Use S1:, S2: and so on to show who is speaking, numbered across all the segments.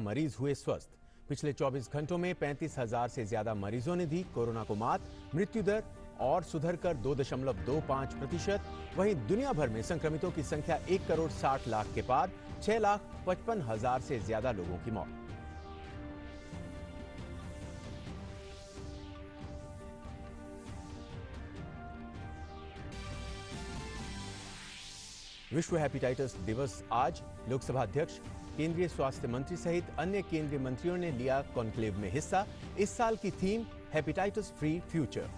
S1: मरीज हुए स्वस्थ। पिछले 24 घंटों में 35,000 से ज्यादा मरीजों ने दी कोरोना को मात। मृत्यु दर और सुधरकर 2.25%। वहीं दुनिया भर में संक्रमितों की संख्या 1,60,00,000 के पार, 6,55,000 से ज्यादा लोगों की मौत। विश्व हेपेटाइटिस दिवस आज। लोकसभा अध्यक्ष, केंद्रीय स्वास्थ्य मंत्री सहित अन्य केंद्रीय मंत्रियों ने लिया कॉन्क्लेव में हिस्सा। इस साल की थीम हेपेटाइटिस फ्री फ्यूचर।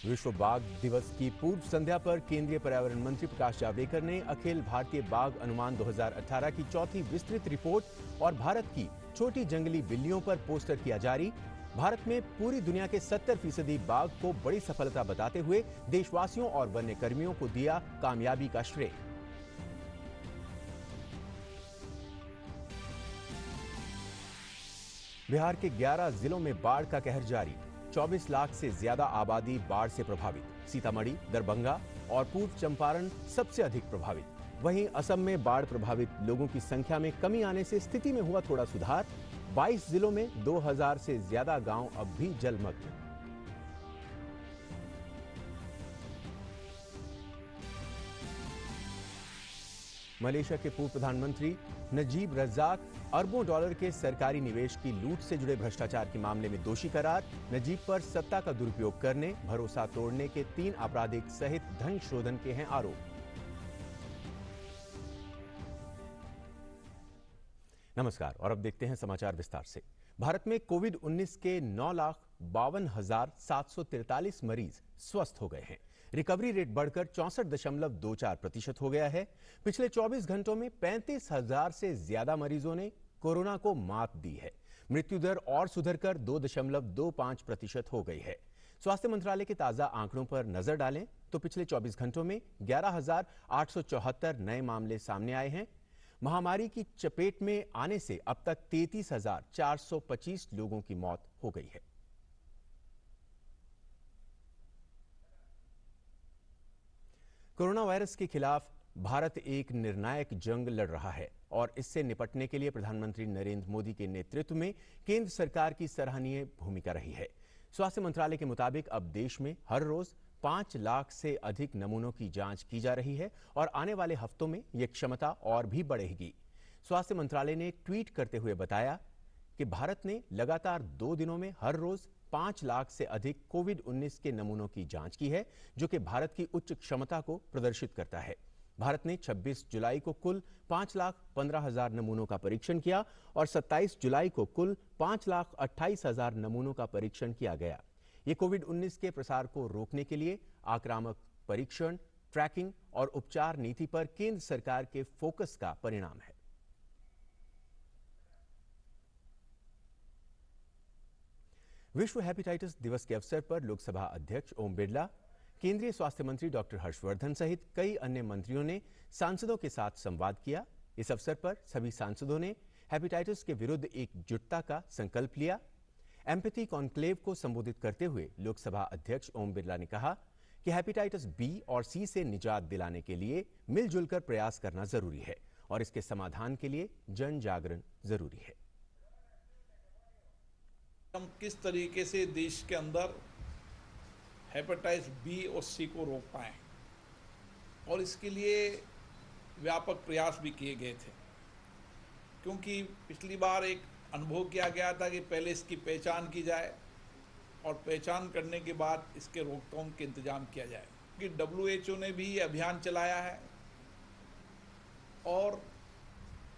S1: विश्व बाघ दिवस की पूर्व संध्या पर केंद्रीय पर्यावरण मंत्री प्रकाश जावड़ेकर ने अखिल भारतीय बाघ अनुमान 2018 की चौथी विस्तृत रिपोर्ट और भारत की छोटी जंगली बिल्लियों पर पोस्टर किया जारी। भारत में पूरी दुनिया के 70% बाघ को बड़ी सफलता बताते हुए देशवासियों और वन्य कर्मियों को दिया कामयाबी का श्रेय। बिहार के 11 जिलों में बाढ़ का कहर जारी। 24 लाख से ज्यादा आबादी बाढ़ से प्रभावित। सीतामढ़ी, दरभंगा और पूर्व चंपारण सबसे अधिक प्रभावित। वहीं असम में बाढ़ प्रभावित लोगों की संख्या में कमी आने से स्थिति में हुआ थोड़ा सुधार। 22 जिलों में 2000 से ज्यादा गांव अब भी जलमग्न। मलेशिया के पूर्व प्रधानमंत्री नजीब रज़ाक अरबों डॉलर के सरकारी निवेश की लूट से जुड़े भ्रष्टाचार के मामले में दोषी करार। नजीब पर सत्ता का दुरुपयोग करने, भरोसा तोड़ने के 3 आपराधिक सहित धन शोधन के हैं आरोप। नमस्कार और अब देखते हैं समाचार विस्तार से। भारत में कोविड-19 के 9,52,743 मरीज स्वस्थ हो गए हैं। रिकवरी रेट बढ़कर 64.24% हो गया है। पिछले 24 घंटों में 35,000 से ज्यादा मरीजों ने कोरोना को मात दी है। मृत्यु दर और सुधरकर 2.25% हो गई है। स्वास्थ्य मंत्रालय के ताजा आंकड़ों पर नजर डालें तो पिछले 24 घंटों में 11,874 नए मामले सामने आए हैं। महामारी की चपेट में आने से अब तक 33,425 लोगों की मौत हो गई है। कोरोना वायरस के खिलाफ भारत एक निर्णायक जंग लड़ रहा है और इससे निपटने के लिए प्रधानमंत्री नरेंद्र मोदी के नेतृत्व में केंद्र सरकार की सराहनीय भूमिका रही है। स्वास्थ्य मंत्रालय के मुताबिक अब देश में हर रोज 5 लाख से अधिक नमूनों की जांच की जा रही है और आने वाले हफ्तों में यह क्षमता और भी बढ़ेगी। स्वास्थ्य मंत्रालय ने ट्वीट करते हुए बताया कि भारत ने लगातार 2 दिनों में हर रोज 5 लाख से अधिक कोविड-19 के नमूनों की जांच की है, जो कि भारत की उच्च क्षमता को प्रदर्शित करता है। भारत ने 26 जुलाई को कुल 5,15,000 नमूनों का परीक्षण किया और 27 जुलाई को कुल 5,28,000 नमूनों का परीक्षण किया गया। ये कोविड-19 के प्रसार को रोकने के लिए आक्रामक परीक्षण, ट्रैकिंग और उपचार नीति पर केंद्र सरकार के फोकस का परिणाम है। विश्व हेपेटाइटिस दिवस के अवसर पर लोकसभा अध्यक्ष ओम बिरला, केंद्रीय स्वास्थ्य मंत्री डॉक्टर हर्षवर्धन सहित कई अन्य मंत्रियों ने सांसदों के साथ संवाद किया। इस अवसर पर सभी सांसदों ने हेपेटाइटिस के विरुद्ध एकजुटता का संकल्प लिया। एम्पैथी कॉन्क्लेव को संबोधित करते हुए लोकसभा अध्यक्ष ओम बिरला ने कहा कि हेपेटाइटिस बी और सी से निजात दिलाने के लिए मिलजुल कर प्रयास करना जरूरी है और इसके समाधान के लिए जन जागरण जरूरी है।
S2: हम किस तरीके से देश के अंदर हेपेटाइटिस बी और सी को रोक पाएं और इसके लिए व्यापक प्रयास भी किए गए थे, क्योंकि पिछली बार एक अनुभव किया गया था कि पहले इसकी पहचान की जाए और पहचान करने के बाद इसके रोकथाम के इंतजाम किया जाए। कि WHO ने भी ये अभियान चलाया है और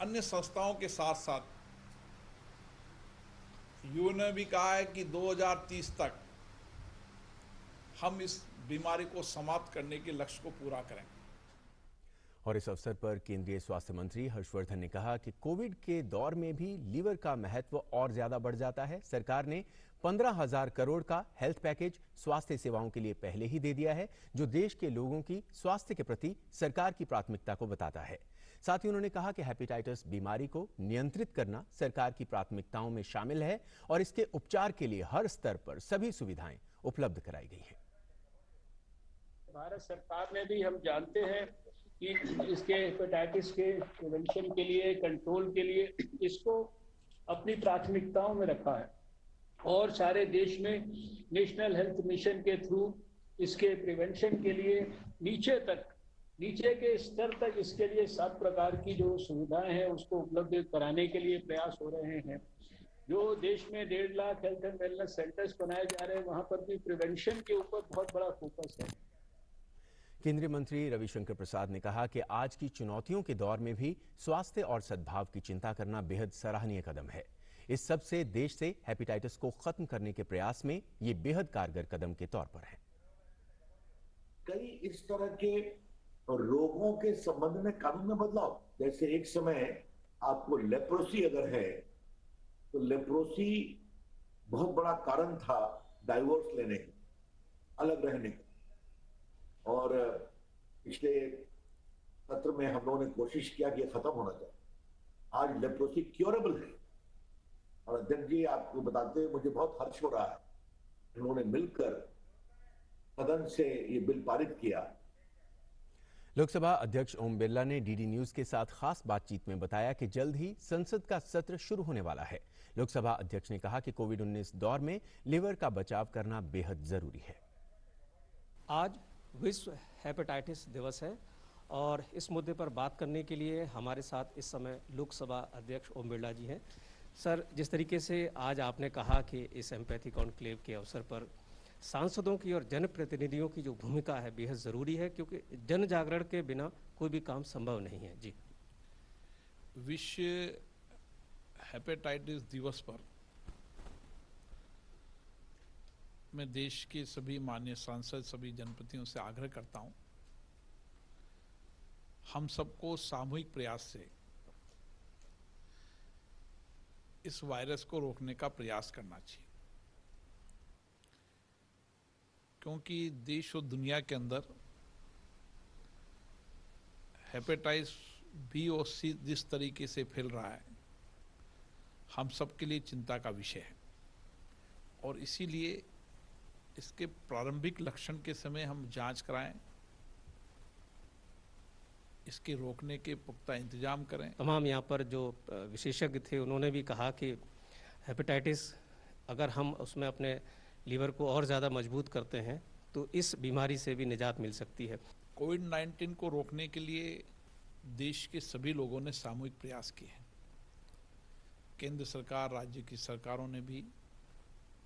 S2: अन्य संस्थाओं के साथ साथ यूएन ने भी कहा है कि 2030 तक हम इस बीमारी को समाप्त करने के लक्ष्य को पूरा करें।
S1: और इस अवसर पर केंद्रीय स्वास्थ्य मंत्री हर्षवर्धन ने कहा कि कोविड के दौर में भी लीवर का महत्व और ज्यादा बढ़ जाता है। सरकार ने 15,000 करोड़ का हेल्थ पैकेज स्वास्थ्य सेवाओं के लिए पहले ही दे दिया है, जो देश के लोगों की स्वास्थ्य के प्रति सरकार की प्राथमिकता को बताता है। साथ ही उन्होंने कहा कि हेपेटाइटिस बीमारी को नियंत्रित करना सरकार की प्राथमिकताओं में शामिल है और इसके उपचार के लिए हर स्तर पर सभी सुविधाएं उपलब्ध कराई गई हैं।
S3: भारत सरकार ने भी, हम जानते हैं कि इसके हेपेटाइटिस के प्रिवेंशन के लिए, कंट्रोल के लिए इसको अपनी प्राथमिकताओं में रखा है और सारे देश में नेशनल हेल्थ मिशन के थ्रू इसके प्रिवेंशन के लिए नीचे के स्तर तक इसके लिए 7 प्रकार की जो सुविधाएं हैं उसको उपलब्ध कराने के लिए प्रयास हो रहे हैं। जो देश में 1.5 lakh health and wellness centres बनाए जा रहे हैं, वहां पर भी प्रिवेंशन के ऊपर बहुत बड़ा फोकस है।
S1: केंद्रीय मंत्री रविशंकर प्रसाद ने कहा कि आज की चुनौतियों के दौर में भी स्वास्थ्य और सद्भाव की चिंता करना बेहद सराहनीय कदम है। इस सब से देश से हेपेटाइटिस को खत्म करने के प्रयास में ये बेहद कारगर कदम के तौर पर है।
S4: कई इस तरह के रोगों के संबंध में कानून में बदलाव, जैसे एक समय आपको लेप्रोसी अगर है तो लेप्रोसी बहुत बड़ा कारण था डाइवोर्स लेने का, अलग रहने का, और पिछले सत्र में हम लोगों ने कोशिश किया कि यह खत्म होना चाहिए। आज लेप्रोसी क्योरेबल है और अध्यक्ष जी आपको बताते हुए मुझे बहुत हर्ष हो रहा है, उन्होंने मिलकर सदन से ये बिल पारित किया।
S1: लोकसभा अध्यक्ष ओम बिरला ने डीडी न्यूज के साथ खास बातचीत में बताया कि जल्द ही संसद का सत्र शुरू होने वाला है। लोकसभा अध्यक्ष ने कहा कि कोविड-19 दौर में लिवर का बचाव करना बेहद जरूरी है।
S5: आज विश्व हेपेटाइटिस दिवस है और इस मुद्दे पर बात करने के लिए हमारे साथ इस समय लोकसभा अध्यक्ष ओम बिरला जी हैं। सर, जिस तरीके से आज आपने कहा कि इस एम्पैथी कॉन्क्लेव के अवसर पर सांसदों की और जनप्रतिनिधियों की जो भूमिका है बेहद ज़रूरी है, क्योंकि जन जागरण के बिना कोई भी काम संभव नहीं है। जी,
S2: विश्व हेपेटाइटिस दिवस पर मैं देश के सभी माननीय सांसद, सभी जनप्रतिनिधियों से आग्रह करता हूं, हम सबको सामूहिक प्रयास से इस वायरस को रोकने का प्रयास करना चाहिए, क्योंकि देश और दुनिया के अंदर हेपेटाइटिस बी और सी जिस तरीके से फैल रहा है, हम सबके लिए चिंता का विषय है। और इसीलिए इसके प्रारंभिक लक्षण के समय हम जांच कराएं, इसके रोकने के पुख्ता इंतजाम करें।
S5: तमाम यहाँ पर जो विशेषज्ञ थे उन्होंने भी कहा कि हेपेटाइटिस अगर हम उसमें अपने लीवर को और ज़्यादा मजबूत करते हैं तो इस बीमारी से भी निजात मिल सकती है।
S2: कोविड-19 को रोकने के लिए देश के सभी लोगों ने सामूहिक प्रयास किए हैं। केंद्र सरकार, राज्य की सरकारों ने भी,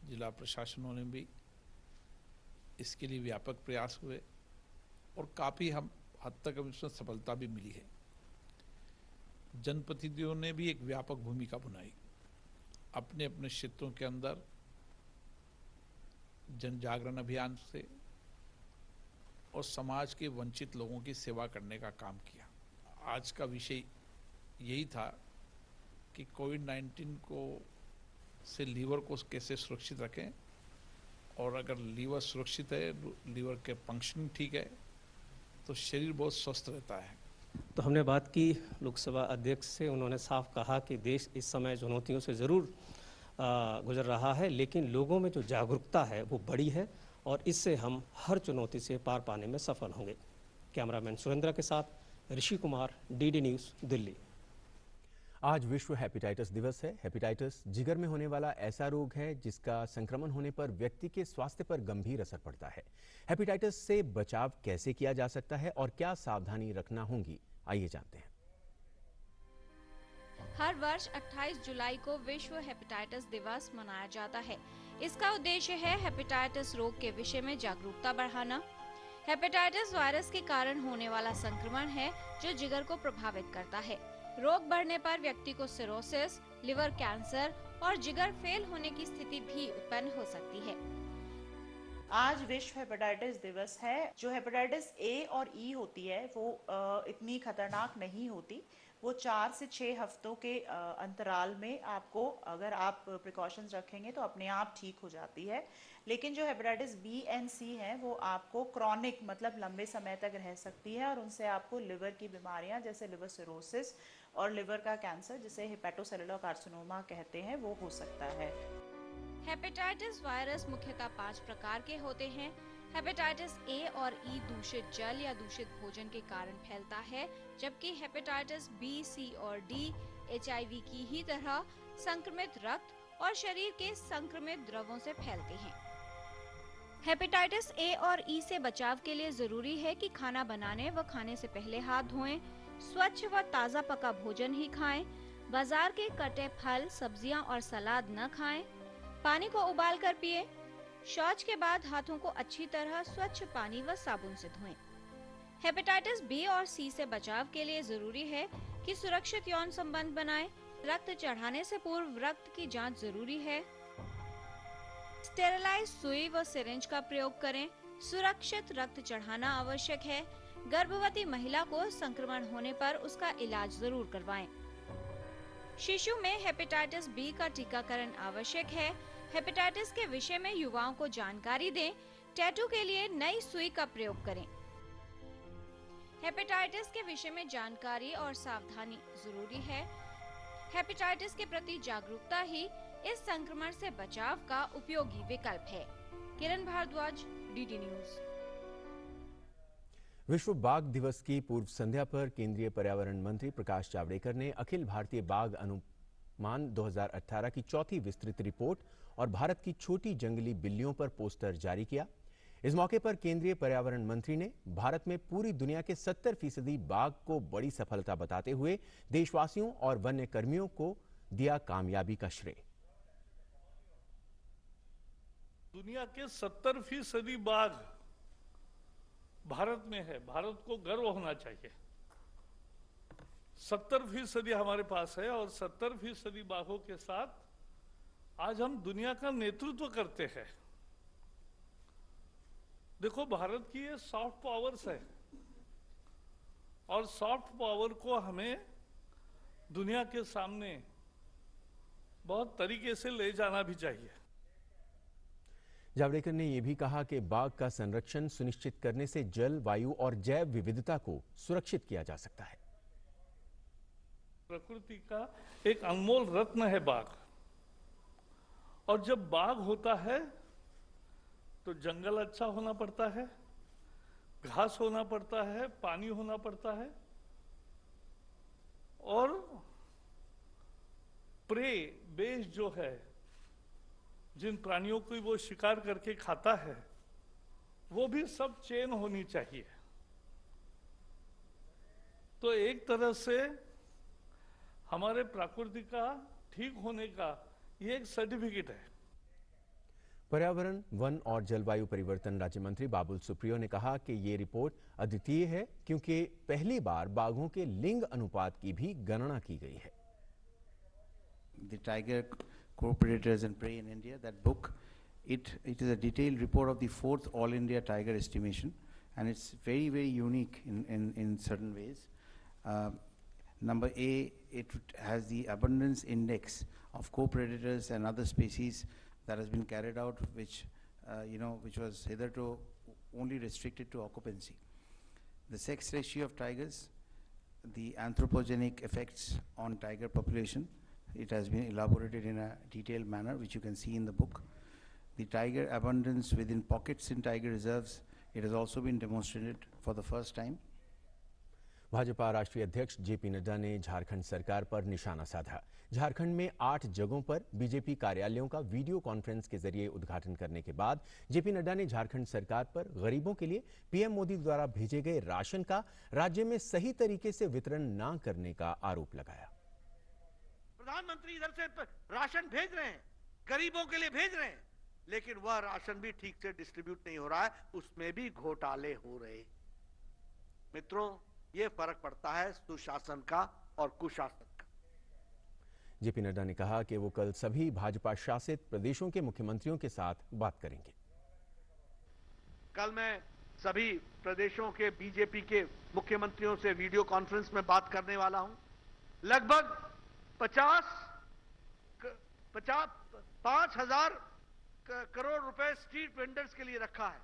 S2: जिला प्रशासनों ने भी इसके लिए व्यापक प्रयास हुए और काफ़ी हद तक इसमें सफलता भी मिली है। जनप्रतिनिधियों ने भी एक व्यापक भूमिका बनाई, अपने अपने क्षेत्रों के अंदर जन जागरण अभियान से और समाज के वंचित लोगों की सेवा करने का काम किया। आज का विषय यही था कि कोविड-19 को से लीवर को कैसे सुरक्षित रखें, और अगर लीवर सुरक्षित है, लीवर के फंक्शनिंग ठीक है, तो शरीर बहुत स्वस्थ रहता है।
S5: तो हमने बात की लोकसभा अध्यक्ष से, उन्होंने साफ कहा कि देश इस समय चुनौतियों से ज़रूर गुजर रहा है, लेकिन लोगों में जो जागरूकता है वो बड़ी है और इससे हम हर चुनौती से पार पाने में सफल होंगे। कैमरामैन सुरेंद्र के साथ ऋषि कुमार, डीडी न्यूज़, दिल्ली।
S1: आज विश्व हेपेटाइटिस दिवस है। हेपेटाइटिस जिगर में होने वाला ऐसा रोग है जिसका संक्रमण होने पर व्यक्ति के स्वास्थ्य पर गंभीर असर पड़ता है। हेपेटाइटिस से बचाव कैसे किया जा सकता है और क्या सावधानी रखना होगी, आइए जानते हैं।
S6: हर वर्ष 28 जुलाई को विश्व हेपेटाइटिस दिवस मनाया जाता है। इसका उद्देश्य है हेपेटाइटिस रोग के विषय में जागरूकता बढ़ाना। हेपेटाइटिस वायरस के कारण होने वाला संक्रमण है जो जिगर को प्रभावित करता है। रोग बढ़ने पर व्यक्ति को सिरोसिस, लिवर कैंसर और जिगर फेल होने की स्थिति भी उत्पन्न हो सकती है।
S7: आज विश्व हेपेटाइटिस दिवस है। जो हेपेटाइटिस ए और ई होती है वो इतनी खतरनाक नहीं होती, वो 4 से 6 हफ्तों के अंतराल में आपको, अगर आप प्रिकॉशंस रखेंगे तो अपने आप ठीक हो जाती है। लेकिन जो हेपेटाइटिस बी एंड सी है वो आपको क्रॉनिक मतलब लंबे समय तक रह सकती है और उनसे आपको लिवर की बीमारियां जैसे लिवर सिरोसिस और लिवर का कैंसर जिसे हेपेटोसेलुलर कार्सिनोमा कहते हैं वो हो सकता है।
S6: हेपेटाइटिस वायरस मुख्यतः 5 प्रकार के होते हैं। हेपेटाइटिस ए और ई दूषित जल या दूषित भोजन के कारण फैलता है, जबकि हेपेटाइटिस बी, सी और डी HIV की ही तरह संक्रमित रक्त और शरीर के संक्रमित द्रवों से फैलते हैं। हेपेटाइटिस ए और ई से बचाव के लिए जरूरी है कि खाना बनाने व खाने से पहले हाथ धोएं, स्वच्छ व ताज़ा पका भोजन ही खाएं, बाजार के कटे फल, सब्जियां और सलाद न खाएं, पानी को उबाल कर पिए, शौच के बाद हाथों को अच्छी तरह स्वच्छ पानी व साबुन से धोएं। हेपेटाइटिस बी और सी से बचाव के लिए जरूरी है कि सुरक्षित यौन संबंध बनाएं, रक्त चढ़ाने से पूर्व रक्त की जांच जरूरी है, स्टेरिलाइज सुई व सिरिंज का प्रयोग करें, सुरक्षित रक्त चढ़ाना आवश्यक है, गर्भवती महिला को संक्रमण होने पर उसका इलाज जरूर करवाएं। शिशु में हेपेटाइटिस बी का टीकाकरण आवश्यक है। हेपेटाइटिस के विषय में युवाओं को जानकारी दें, टैटू के लिए नई सुई का प्रयोग करें। हेपेटाइटिस के विषय में जानकारी और सावधानी जरूरी है। हेपेटाइटिस के प्रति जागरूकता ही इस संक्रमण से बचाव का उपयोगी विकल्प है। किरण भारद्वाज, डीडी न्यूज।
S1: विश्व बाघ दिवस की पूर्व संध्या पर केंद्रीय पर्यावरण मंत्री प्रकाश जावड़ेकर ने अखिल भारतीय बाघ अनुमान 2018 की चौथी विस्तृत रिपोर्ट और भारत की छोटी जंगली बिल्लियों पर पोस्टर जारी किया। इस मौके पर केंद्रीय पर्यावरण मंत्री ने भारत में पूरी दुनिया के 70% बाघ को बड़ी सफलता बताते हुए देशवासियों और वन्य कर्मियों को दिया कामयाबी का श्रेय।
S8: दुनिया के 70% बाघ भारत में है। भारत को गर्व होना चाहिए। 70% हमारे पास है और 70% बाघों के साथ आज हम दुनिया का नेतृत्व करते हैं। देखो, भारत की ये सॉफ्ट पावर्स है और सॉफ्ट पावर को हमें दुनिया के सामने बहुत तरीके से ले जाना भी चाहिए।
S1: जावड़ेकर ने यह भी कहा कि बाघ का संरक्षण सुनिश्चित करने से जल, वायु और जैव विविधता को सुरक्षित किया जा सकता है।
S8: प्रकृति का एक अनमोल रत्न है बाघ, और जब बाघ होता है तो जंगल अच्छा होना पड़ता है, घास होना पड़ता है, पानी होना पड़ता है, और प्रे बेस जो है, जिन प्राणियों को वो शिकार करके खाता है, वो भी सब चेन होनी चाहिए। तो एक तरह से हमारे प्रकृति का ठीक होने का ये एक सर्टिफिकेट है।
S1: पर्यावरण, वन और जलवायु परिवर्तन राज्य मंत्री बाबुल सुप्रियो ने कहा कि ये रिपोर्ट अद्वितीय है क्योंकि पहली बार बाघों के लिंग अनुपात की भी गणना की गई है।
S9: The tiger co-predators and prey in India, that book, it is a detailed report of the 4th All India Tiger Estimation, and it's very, very unique in certain ways. Number A, it has the abundance index of co-predators and other species that has been carried out, which which was hitherto only restricted to occupancy. The sex ratio of tigers, the anthropogenic effects on tiger population, it has been elaborated in a detailed manner, which you can see in the book. The tiger abundance within pockets in tiger reserves, it has also been demonstrated for the first time.
S1: Bhajpa राष्ट्रीय अध्यक्ष JP Nadda ने झारखंड सरकार पर निशाना साधा। झारखंड में 8 जगहों पर बीजेपी कार्यालयों का वीडियो कॉन्फ्रेंस के जरिए उद्घाटन करने के बाद जेपी नड्डा ने झारखंड सरकार पर गरीबों के लिए पीएम मोदी द्वारा भेजे गए राशन का राज्य में सही तरीके से वितरण न करने का आरोप लगाया।
S10: प्रधानमंत्री इधर से राशन भेज रहे हैं, गरीबों के लिए भेज रहे हैं, लेकिन वह राशन भी ठीक से डिस्ट्रीब्यूट नहीं हो रहा है, उसमें भी घोटाले हो रहे। मित्रों, ये फर्क पड़ता है सुशासन का और कुशासन का।
S1: जेपी नड्डा ने कहा कि वो कल सभी भाजपा शासित प्रदेशों के मुख्यमंत्रियों के साथ बात करेंगे।
S10: कल मैं सभी प्रदेशों के बीजेपी के मुख्यमंत्रियों से वीडियो कॉन्फ्रेंस में बात करने वाला हूं। लगभग 5,000 करोड़ रुपए स्ट्रीट वेंडर्स के लिए रखा है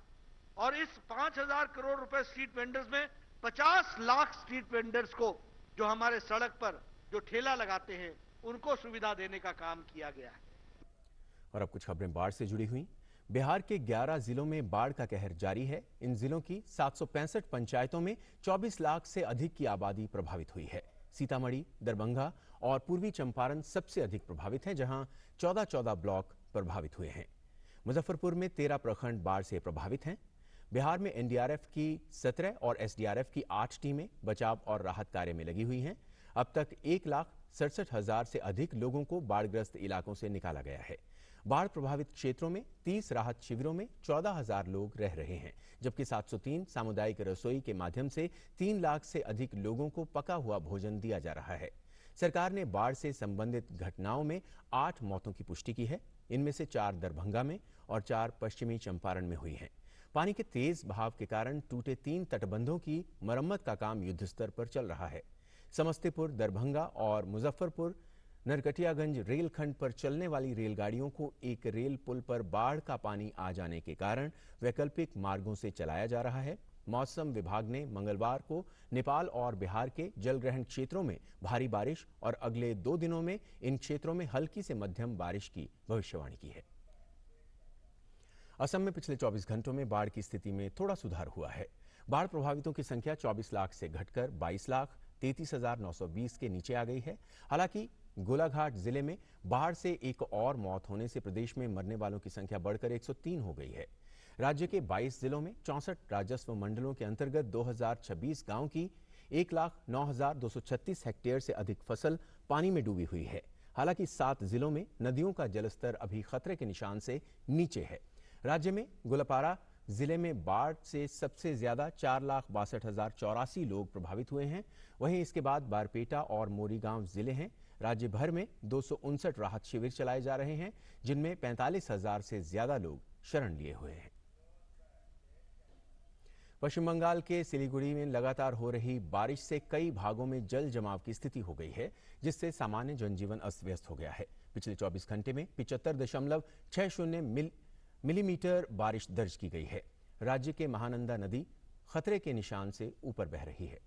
S10: और इस 5,000 करोड़ रुपए स्ट्रीट वेंडर्स में 50 लाख स्ट्रीट वेंडर्स को जो हमारे सड़क पर जो ठेला लगाते हैं उनको सुविधा देने का काम किया गया है।
S1: और अब कुछ खबरें बाढ़ से जुड़ी हुई। बिहार के 11 जिलों में बाढ़ का कहर जारी है। इन जिलों की 765 पंचायतों में 24 लाख से अधिक की आबादी प्रभावित हुई है। सीतामढ़ी, दरभंगा और पूर्वी चंपारण सबसे अधिक प्रभावित हैं, जहां 14 ब्लॉक प्रभावित हुए हैं। मुजफ्फरपुर में 13 प्रखंड बाढ़ से प्रभावित हैं। बिहार में एनडीआरएफ की 17 और एसडीआरएफ की 8 टीमें बचाव और राहत कार्य में लगी हुई हैं। अब तक 1,67,000 से अधिक लोगों को बाढ़ग्रस्त इलाकों से निकाला गया है। बाढ़ प्रभावित क्षेत्रों में 30 राहत शिविरों में 14,000 लोग रह रहे हैं, जबकि 703 सामुदायिक रसोई के माध्यम से 3 लाख से अधिक लोगों को पका हुआ भोजन दिया जा रहा है। सरकार ने बाढ़ से संबंधित घटनाओं में 8 मौतों की पुष्टि की है। इनमें से 4 दरभंगा में और 4 पश्चिमी चंपारण में हुई हैं। पानी के तेज बहाव के कारण टूटे 3 तटबंधों की मरम्मत का काम युद्धस्तर पर चल रहा है। समस्तीपुर, दरभंगा और मुजफ्फरपुर नरकटियागंज रेलखंड पर चलने वाली रेलगाड़ियों को एक रेल पुल पर बाढ़ का पानी आ जाने के कारण वैकल्पिक मार्गों से चलाया जा रहा है। मौसम विभाग ने मंगलवार को नेपाल और बिहार के जलग्रहण क्षेत्रों में भारी बारिश और अगले 2 दिनों में इन क्षेत्रों में हल्की से मध्यम बारिश की भविष्यवाणी की है। असम में पिछले 24 घंटों में बाढ़ की स्थिति में थोड़ा सुधार हुआ है। बाढ़ प्रभावितों की संख्या 24 लाख से घटकर 22,33,920 के नीचे आ गई है। हालांकि गोलाघाट जिले में बाढ़ से एक और मौत होने से प्रदेश में मरने वालों की संख्या बढ़कर 103 हो गई है। राज्य के 22 जिलों में 64 राजस्व मंडलों के अंतर्गत 2026 गांव की 1,09,236 हेक्टेयर से अधिक फसल पानी में डूबी हुई है। हालांकि 7 जिलों में नदियों का जलस्तर अभी खतरे के निशान से नीचे है। राज्य में गोलपारा जिले में बाढ़ से सबसे ज्यादा 4,62,084 लोग प्रभावित हुए हैं। वहीं इसके बाद बारपेटा और मोरीगांव जिले हैं। राज्य भर में 259 राहत शिविर चलाए जा रहे हैं, जिनमें 45,000 से ज्यादा लोग शरण लिए हुए हैं। पश्चिम बंगाल के सिलीगुड़ी में लगातार हो रही बारिश से कई भागों में जल जमाव की स्थिति हो गई है, जिससे सामान्य जनजीवन अस्त व्यस्त हो गया है। पिछले 24 घंटे में 75.60 मिलीमीटर बारिश दर्ज की गई है। राज्य के महानंदा नदी खतरे के निशान से ऊपर बह रही है।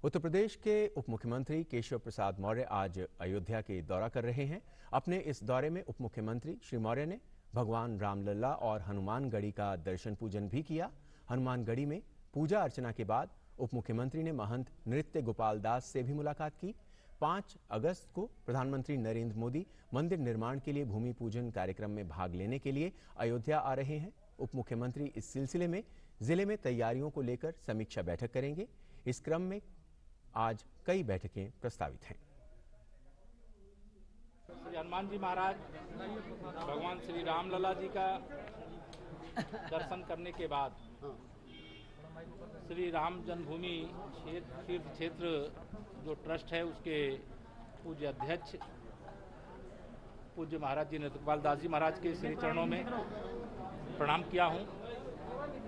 S1: उत्तर प्रदेश के उप मुख्यमंत्री केशव प्रसाद मौर्य आज अयोध्या के दौरा कर रहे हैं। अपने इस दौरे में उप मुख्यमंत्री श्री मौर्य ने भगवान रामलला और हनुमानगढ़ी का दर्शन पूजन भी किया। हनुमानगढ़ी में पूजा अर्चना के बाद उप मुख्यमंत्री ने महंत नृत्य गोपाल दास से भी मुलाकात की। 5 अगस्त को प्रधानमंत्री नरेंद्र मोदी मंदिर निर्माण के लिए भूमि पूजन कार्यक्रम में भाग लेने के लिए अयोध्या आ रहे हैं। उप मुख्यमंत्री इस सिलसिले में जिले में तैयारियों को लेकर समीक्षा बैठक करेंगे। इस क्रम में आज कई बैठकें प्रस्तावित हैं।
S11: श्री हनुमान जी महाराज भगवान श्री रामलला जी का दर्शन करने के बाद श्री राम जन्मभूमि तीर्थ क्षेत्र जो ट्रस्ट है उसके पूज्य अध्यक्ष पूज्य महाराज जी नृत्य गोपाल दास जी महाराज के श्री चरणों में प्रणाम किया हूँ।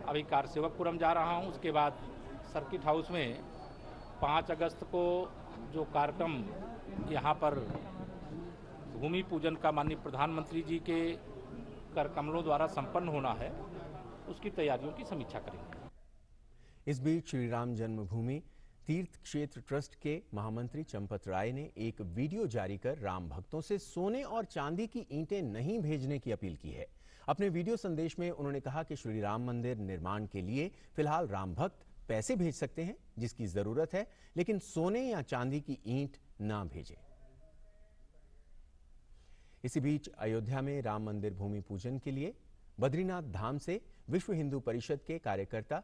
S11: अभी कारसेवकपुरम जा रहा हूँ। उसके बाद सर्किट हाउस में 5 अगस्त को जो कार्यक्रम यहाँ पर भूमि पूजन का माननीय प्रधानमंत्री जी के कर कमलों द्वारा संपन्न होना है, उसकी तैयारियों की समीक्षा करेंगे।
S1: इस बीच श्री राम जन्मभूमि तीर्थ क्षेत्र ट्रस्ट के महामंत्री चंपत राय ने एक वीडियो जारी कर राम भक्तों से सोने और चांदी की ईंटें नहीं भेजने की अपील की है। अपने वीडियो संदेश में उन्होंने कहा कि श्री राम मंदिर निर्माण के लिए फिलहाल राम भक्त पैसे भेज सकते हैं जिसकी जरूरत है, लेकिन सोने या चांदी की ईंट ना भेजें। इसी बीच अयोध्या में राम मंदिर भूमि पूजन के लिए बद्रीनाथ धाम से विश्व हिंदू परिषद के कार्यकर्ता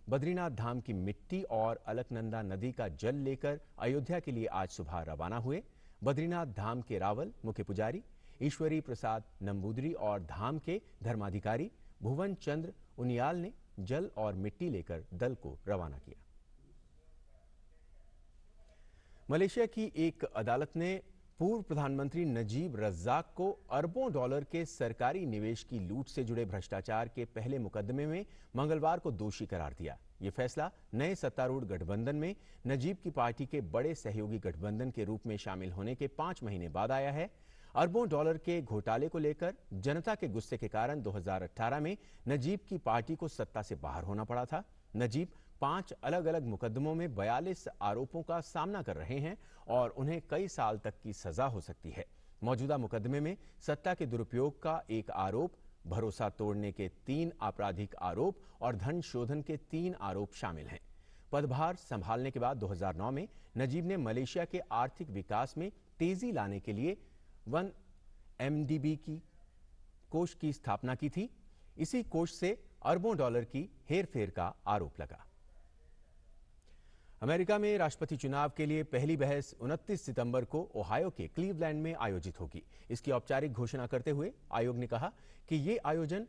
S1: बद्रीनाथ धाम की मिट्टी और अलकनंदा नदी का जल लेकर अयोध्या के लिए आज सुबह रवाना हुए। बद्रीनाथ धाम के रावल मुख्य पुजारी ईश्वरी प्रसाद नंबूदरी और धाम के धर्माधिकारी भुवन चंद्र उनियाल ने जल और मिट्टी लेकर दल को रवाना किया। मलेशिया की एक अदालत ने पूर्व प्रधानमंत्री नजीब रज्जाक को अरबों डॉलर के सरकारी निवेश की लूट से जुड़े भ्रष्टाचार के पहले मुकदमे में मंगलवार को दोषी करार दिया। ये फैसला नए सत्तारूढ़ गठबंधन में नजीब की पार्टी के बड़े सहयोगी गठबंधन के रूप में शामिल होने के 5 महीने बाद आया है। अरबों डॉलर के घोटाले को लेकर जनता के गुस्से के कारण 2018 में नजीब की पार्टी को सत्ता से बाहर होना पड़ा था। नजीब 5 अलग अलग मुकदमों में 42 आरोपों का सामना कर रहे हैं और उन्हें कई साल तक की सजा हो सकती है। मौजूदा मुकदमे में सत्ता के दुरुपयोग का 1 आरोप, भरोसा तोड़ने के 3 आपराधिक आरोप और धन शोधन के 3 आरोप शामिल हैं। पदभार संभालने के बाद 2009 में नजीब ने मलेशिया के आर्थिक विकास में तेजी लाने के लिए 1 MDB की कोष की स्थापना की थी। इसी कोष से अरबों डॉलर की हेरफेर का आरोप लगा। अमेरिका में राष्ट्रपति चुनाव के लिए पहली बहस 29 सितंबर को ओहायो के क्लीवलैंड में आयोजित होगी। इसकी औपचारिक घोषणा करते हुए आयोग ने कहा कि ये आयोजन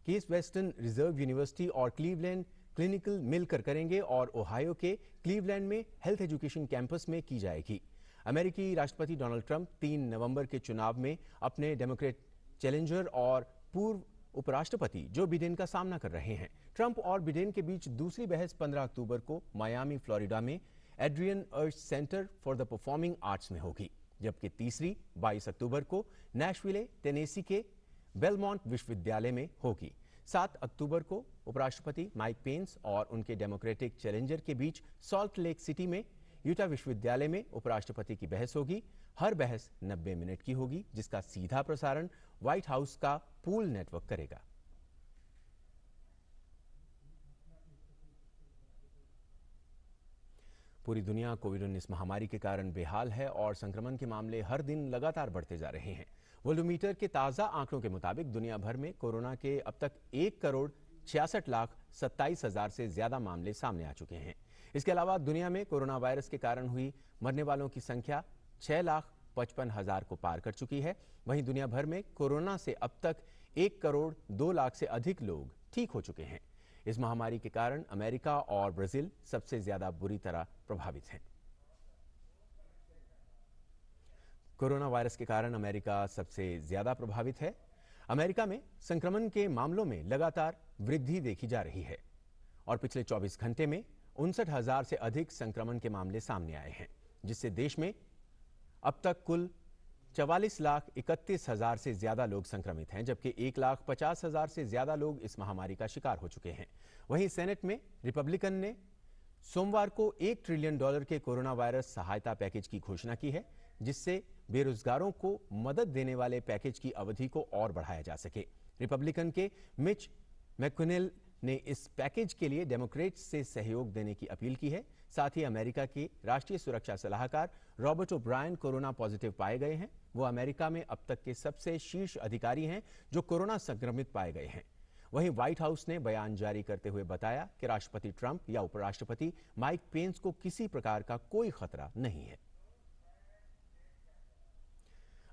S1: केस वेस्टर्न रिजर्व यूनिवर्सिटी और क्लीवलैंड क्लिनिकल मिलकर करेंगे और ओहायो के क्लीवलैंड में हेल्थ एजुकेशन कैंपस में की जाएगी। अमेरिकी राष्ट्रपति डोनाल्ड ट्रंप 3 नवंबर के चुनाव में अपने डेमोक्रेट चैलेंजर और पूर्व उपराष्ट्रपति जो बिडेन का सामना कर रहे हैं। ट्रंप और बिडेन के बीच दूसरी बहस 15 अक्टूबर को मायामी, फ्लोरिडा में एड्रियन अर्श centre for the performing arts में होगी, जबकि तीसरी 22 अक्टूबर को नैशविले, टेनेसी के बेलमोंट विश्वविद्यालय में होगी। 7 अक्टूबर को उपराष्ट्रपति माइक पेंस और उनके डेमोक्रेटिक चैलेंजर के बीच सॉल्ट लेक सिटी में यूटा विश्वविद्यालय में उपराष्ट्रपति की बहस होगी। हर बहस 90 मिनट की होगी, जिसका सीधा प्रसारण व्हाइट हाउस का पूल नेटवर्क करेगा। पूरी दुनिया कोविड-19 महामारी के कारण बेहाल है और संक्रमण के मामले हर दिन लगातार बढ़ते जा रहे हैं। वोल्यूमीटर के ताजा आंकड़ों के मुताबिक दुनिया भर में कोरोना के अब तक 1,66,27,000 से ज्यादा मामले सामने आ चुके हैं। इसके अलावा दुनिया में कोरोना वायरस के कारण हुई मरने वालों की संख्या 6,55,000 को पार कर चुकी है। वहीं दुनिया भर में कोरोना से अब तक 1,02,00,000 से अधिक लोग ठीक हो चुके हैं। इस महामारी के कारण अमेरिका और ब्राजील सबसे ज्यादा बुरी तरह प्रभावित हैं। कोरोना वायरस के कारण अमेरिका सबसे ज्यादा प्रभावित है। अमेरिका में संक्रमण के मामलों में लगातार वृद्धि देखी जा रही है और पिछले 24 घंटे में 59,000 से अधिक संक्रमण के मामले सामने आए हैं, जिससे देश में अब तक कुल 44,31,000 से ज्यादा लोग संक्रमित हैं, जबकि 1,50,000 से ज्यादा लोग इस महामारी का शिकार हो चुके हैं। वहीं सेनेट में रिपब्लिकन ने सोमवार को $1 ट्रिलियन के कोरोना वायरस सहायता पैकेज की घोषणा की है, जिससे बेरोजगारों को मदद देने वाले पैकेज की अवधि को और बढ़ाया जा सके। रिपब्लिकन के मिच मैककॉनेल ने इस पैकेज के लिए डेमोक्रेट्स से सहयोग देने की अपील की है। साथ ही अमेरिका के राष्ट्रीय सुरक्षा सलाहकार रॉबर्ट ओब्रायन कोरोना पॉजिटिव पाए गए हैं। वो अमेरिका में अब तक के सबसे शीर्ष अधिकारी हैं जो कोरोना संक्रमित पाए गए हैं। वहीं व्हाइट हाउस ने बयान जारी करते हुए बताया कि राष्ट्रपति ट्रंप या उपराष्ट्रपति माइक पेंस को किसी प्रकार का कोई खतरा नहीं है।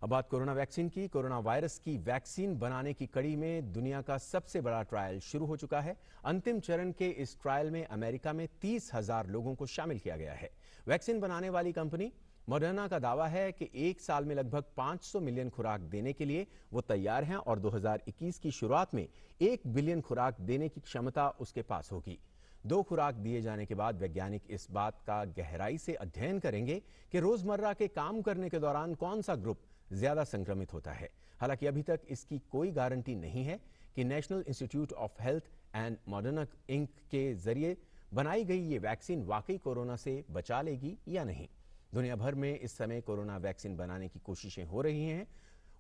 S1: अब बात कोरोना वैक्सीन की। कोरोना वायरस की वैक्सीन बनाने की कड़ी में दुनिया का सबसे बड़ा ट्रायल शुरू हो चुका है। अंतिम चरण के इस ट्रायल में अमेरिका में 30,000 लोगों को शामिल किया गया है। वैक्सीन बनाने वाली कंपनी मॉडर्ना का दावा है कि 1 साल में लगभग 500 मिलियन खुराक देने के लिए वो तैयार हैं और 2021 की शुरुआत में 1 बिलियन खुराक देने की क्षमता उसके पास होगी। 2 खुराक दिए जाने के बाद वैज्ञानिक इस बात का गहराई से अध्ययन करेंगे कि रोजमर्रा के काम करने के दौरान कौन सा ग्रुप ज्यादा संक्रमित होता है। हालांकि अभी तक इसकी कोई गारंटी नहीं है कि National Institute of Health and Moderna Inc के जरिए बनाई गई ये वैक्सीन वाकई कोरोना से बचा लेगी या नहीं। दुनिया भर में इस समय कोरोना वैक्सीन बनाने की कोशिशें हो रही हैं।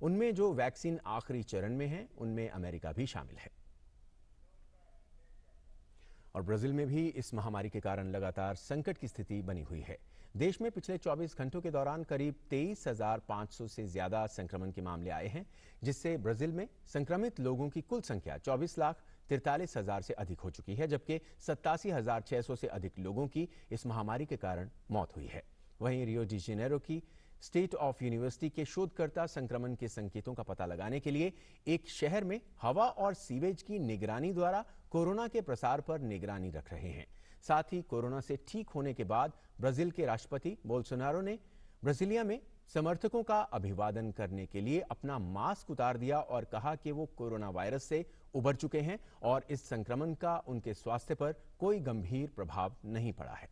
S1: उनमें जो वैक्सीन आखिरी चरण में है, उनमें अमेरिका भी शामिल है। और ब्राजील में भी इस महामारी के कारण लगातार संकट की स्थिति बनी हुई है। देश में पिछले 24 घंटों के दौरान करीब 23,500 से ज्यादा संक्रमण के मामले आए हैं, जिससे ब्राजील में संक्रमित लोगों की कुल संख्या 24,43,000 से अधिक हो चुकी है, जबकि 87,600 से अधिक लोगों की इस महामारी के कारण मौत हुई है। वहीं रियो डी जेनेरो की स्टेट ऑफ यूनिवर्सिटी के शोधकर्ता संक्रमण के संकेतों का पता लगाने के लिए एक शहर में हवा और सीवेज की निगरानी द्वारा कोरोना के प्रसार पर निगरानी रख रहे हैं। साथ ही कोरोना से ठीक होने के बाद ब्राजील के राष्ट्रपति बोल्सोनारो ने ब्राजीलिया में समर्थकों का अभिवादन करने के लिए अपना मास्क उतार दिया और कहा कि वो कोरोना वायरस से उबर चुके हैं और इस संक्रमण का उनके स्वास्थ्य पर कोई गंभीर प्रभाव नहीं पड़ा है।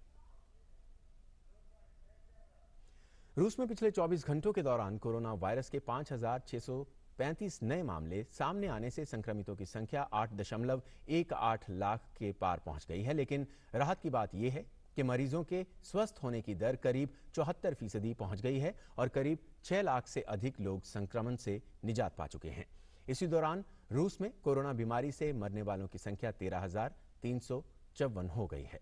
S1: रूस में पिछले 24 घंटों के दौरान कोरोना वायरस के 5,635 नए मामले सामने आने से संक्रमितों की संख्या 8.18 लाख के पार पहुंच गई है। लेकिन राहत की बात यह है कि मरीजों के स्वस्थ होने की दर करीब 74% पहुंच गई है और करीब 6 लाख से अधिक लोग संक्रमण से निजात पा चुके हैं। इसी दौरान रूस में कोरोना बीमारी से मरने वालों की संख्या 13,354 हो गई है।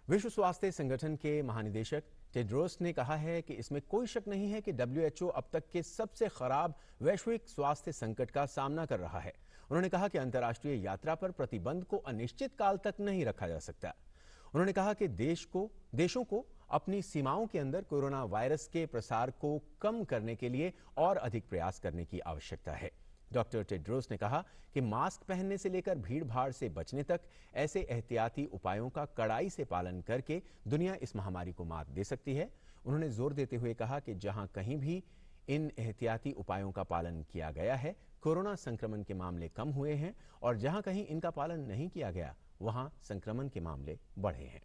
S1: विश्व स्वास्थ्य संगठन के महानिदेशक टेड्रोस ने कहा है कि इसमें कोई शक नहीं है कि WHO अब तक के सबसे खराब वैश्विक स्वास्थ्य संकट का सामना कर रहा है। उन्होंने कहा कि अंतर्राष्ट्रीय यात्रा पर प्रतिबंध को अनिश्चित काल तक नहीं रखा जा सकता। उन्होंने कहा कि देशों को अपनी सीमाओं के अंदर कोरोना वायरस के प्रसार को कम करने के लिए और अधिक प्रयास करने की आवश्यकता है। डॉक्टर टेड्रोस ने कहा कि मास्क पहनने से लेकर भीड़-भाड़ से बचने तक ऐसे एहतियाती उपायों का कड़ाई से पालन करके दुनिया इस महामारी को मात दे सकती है। उन्होंने जोर देते हुए कहा कि जहां कहीं भी इन एहतियाती उपायों का पालन किया गया है, कोरोना संक्रमण के मामले कम हुए हैं और जहां कहीं इनका पालन नहीं किया गया, वहां संक्रमण के मामले बढ़े हैं।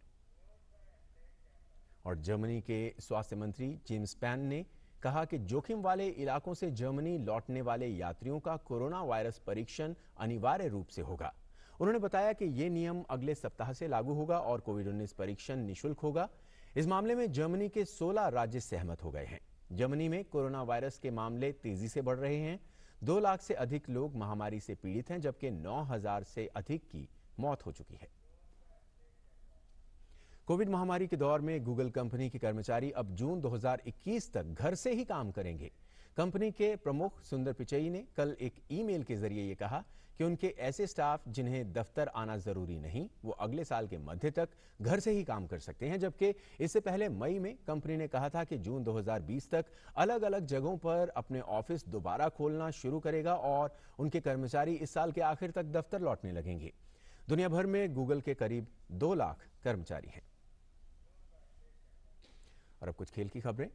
S1: और जर्मनी के स्वास्थ्य मंत्री जेम्स पैन ने कहा कि जोखिम वाले इलाकों से जर्मनी लौटने वाले यात्रियों का कोरोना वायरस परीक्षण अनिवार्य रूप से होगा। उन्होंने बताया कि ये नियम अगले सप्ताह से लागू होगा और कोविड-19 परीक्षण निःशुल्क होगा। इस मामले में जर्मनी के 16 राज्य सहमत हो गए हैं। जर्मनी में कोरोना वायरस के मामले तेजी से बढ़ रहे हैं। 2 लाख से अधिक लोग महामारी से पीड़ित हैं, जबकि 9,000 से अधिक की मौत हो चुकी है। कोविड महामारी के दौर में गूगल कंपनी के कर्मचारी अब जून 2021 तक घर से ही काम करेंगे। कंपनी के प्रमुख सुंदर पिचई ने कल एक ईमेल के जरिए ये कहा कि उनके ऐसे स्टाफ जिन्हें दफ्तर आना जरूरी नहीं, वो अगले साल के मध्य तक घर से ही काम कर सकते हैं। जबकि इससे पहले मई में कंपनी ने कहा था कि जून 2020 तक अलग अलग जगहों पर अपने ऑफिस दोबारा खोलना शुरू करेगा और उनके कर्मचारी इस साल के आखिर तक दफ्तर लौटने लगेंगे। दुनिया भर में गूगल के करीब 2 लाख कर्मचारी हैं। और अब कुछ खेल की खबरें।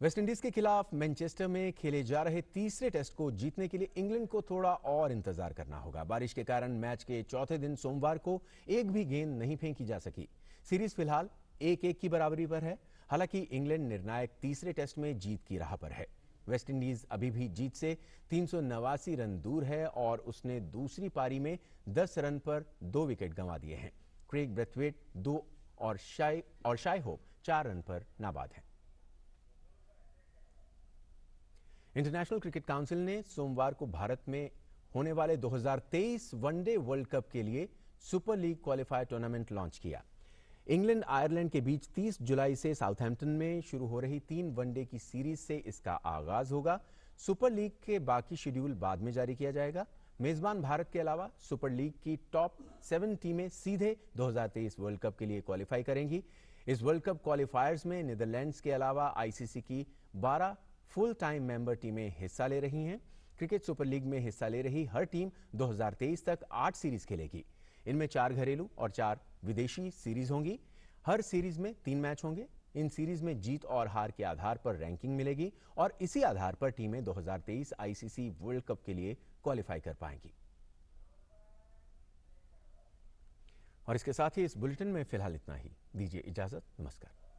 S1: वेस्टइंडीज के खिलाफ मैनचेस्टर में खेले जा रहे तीसरे टेस्ट को जीतने के लिए इंग्लैंड को थोड़ा और इंतजार करना होगा। बारिश के कारण मैच के चौथे दिन सोमवार को एक भी गेंद नहीं फेंकी जा सकी। सीरीज फिलहाल 1-1 की बराबरी पर है। हालांकि इंग्लैंड निर्णायक तीसरे टेस्ट में जीत की राह पर है। वेस्टइंडीज अभी भी जीत से 389 रन दूर है और उसने दूसरी पारी में 10 रन पर 2 विकेट गंवा दिए हैं। क्रेग ब्रेथवेट 2 और शाई होप 4 रन पर नाबाद हैं। इंटरनेशनल क्रिकेट काउंसिल ने सोमवार को भारत में होने वाले 2023 वनडे वर्ल्ड कप के लिए super league qualifier tournament launch किया। इंग्लैंड आयरलैंड के बीच 30 जुलाई से साउथहैम्पटन में शुरू हो रही 3 वनडे की सीरीज से इसका आगाज होगा। सुपर लीग के बाकी शेड्यूल बाद में जारी किया जाएगा। मेजबान भारत के अलावा सुपर लीग की टॉप 7 टीमें सीधे 2023 वर्ल्ड कप के लिए क्वालिफाई करेंगी। इस वर्ल्ड कप क्वालिफायर्स में नीदरलैंड्स के अलावा आईसीसी की 12 फुल टाइम मेंबर टीमें हिस्सा ले रही हैं। क्रिकेट सुपर लीग में हिस्सा ले रही हर टीम 2023 तक 8 सीरीज खेलेगी। इनमें 4 घरेलू और 4 विदेशी सीरीज होंगी। हर सीरीज में 3 मैच होंगे। इन सीरीज में जीत और हार के आधार पर रैंकिंग मिलेगी और इसी आधार पर टीमें 2023 आईसीसी वर्ल्ड कप के लिए क्वालिफाई कर पाएंगी। और इसके साथ ही इस बुलेटिन में फिलहाल इतना ही। दीजिए इजाजत। नमस्कार।